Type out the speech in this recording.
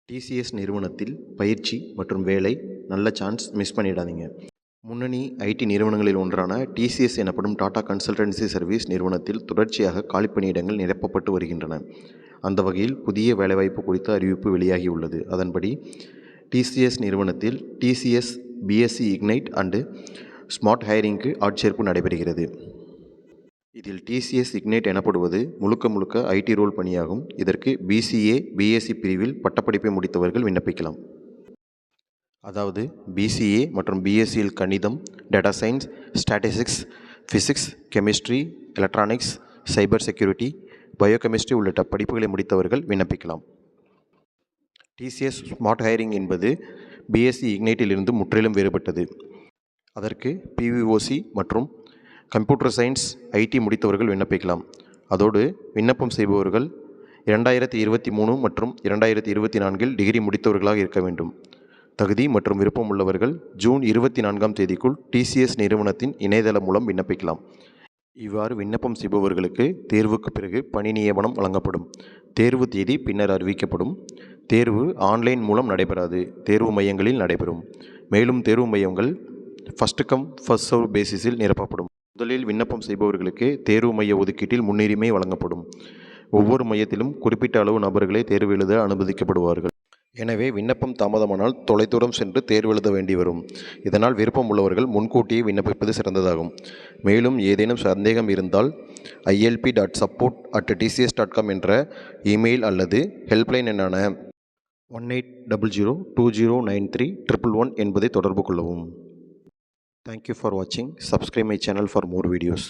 TCS நிறுவனத்தில் பயிற்சி மற்றும் வேலை நல்ல சான்ஸ் மிஸ் பண்ணிடாதீங்க. முன்னணி ஐடி நிறுவனங்களில் ஒன்றான டிசிஎஸ் எனப்படும் டாடா கன்சல்டன்சி சர்வீஸ் நிறுவனத்தில் தொடர்ச்சியாக காலிப்பணியிடங்கள் நிரப்பப்பட்டு வருகின்றன. அந்த வகையில் புதிய வேலைவாய்ப்பு குறித்த அறிவிப்பு வெளியாகியுள்ளது. அதன்படி டிசிஎஸ் நிறுவனத்தில் TCS BSc Ignite and smart ஹையரிங்க்கு ஆட்சேர்ப்பு நடைபெறுகிறது. இதில் டிசிஎஸ் இக்னைட் எனப்படுவது முழுக்க ஐடி ரோல் பணியாகும். இதற்கு பிசிஏ பிஎஸ்சி பிரிவில் பட்டப்படிப்பை முடித்தவர்கள் விண்ணப்பிக்கலாம். அதாவது பிசிஏ மற்றும் பிஎஸ்சியில் கணிதம், data science, statistics, physics, chemistry, electronics, cyber security, biochemistry உள்ளிட்ட படிப்புகளை முடித்தவர்கள் விண்ணப்பிக்கலாம். டிசிஎஸ் ஸ்மார்ட் ஹையரிங் என்பது பிஎஸ்சி இக்னைட்டிலிருந்து முற்றிலும் வேறுபட்டது. அதற்கு பிவிஓசி மற்றும் கம்ப்யூட்டர் சயின்ஸ் ஐடி முடித்தவர்கள் விண்ணப்பிக்கலாம். அதோடு விண்ணப்பம் செய்பவர்கள் 2023 மற்றும் 2024 டிகிரி முடித்தவர்களாக இருக்க வேண்டும். தகுதி மற்றும் விருப்பம் உள்ளவர்கள் ஜூன் 24ஆம் தேதிக்குள் டிசிஎஸ் நிறுவனத்தின் இணையதளம் மூலம் விண்ணப்பிக்கலாம். இவ்வாறு விண்ணப்பம் செய்பவர்களுக்கு தேர்வுக்கு பிறகு பணி நியமனம் வழங்கப்படும். தேர்வு தேதி பின்னர் அறிவிக்கப்படும். தேர்வு ஆன்லைன் மூலம் நடைபெறாது, தேர்வு மையங்களில் நடைபெறும். மேலும் தேர்வு மையங்கள் ஃபர்ஸ்ட் கம் ஃபர்ஸ்ட் சர்வ் பேசிஸில் நிரப்பப்படும். முதலில் விண்ணப்பம் செய்பவர்களுக்கு தேர்வு மைய ஒதுக்கீட்டில் முன்னுரிமை வழங்கப்படும். ஒவ்வொரு மையத்திலும் குறிப்பிட்ட அளவு நபர்களே தேர்வு எழுத அனுமதிக்கப்படுவார்கள். எனவே விண்ணப்பம் தாமதமானால் தொலைதூரம் சென்று தேர்வு எழுத வேண்டி வரும். இதனால் விருப்பம் உள்ளவர்கள் முன்கூட்டியே விண்ணப்பிப்பது சிறந்ததாகும். மேலும் ஏதேனும் சந்தேகம் இருந்தால் ilp.support@tcs.com என்ற இமெயில் அல்லது ஹெல்ப்லைன் எண்ணான 1800209311 என்பதை தொடர்பு கொள்ளவும். Thank you for watching. Subscribe my channel for more videos.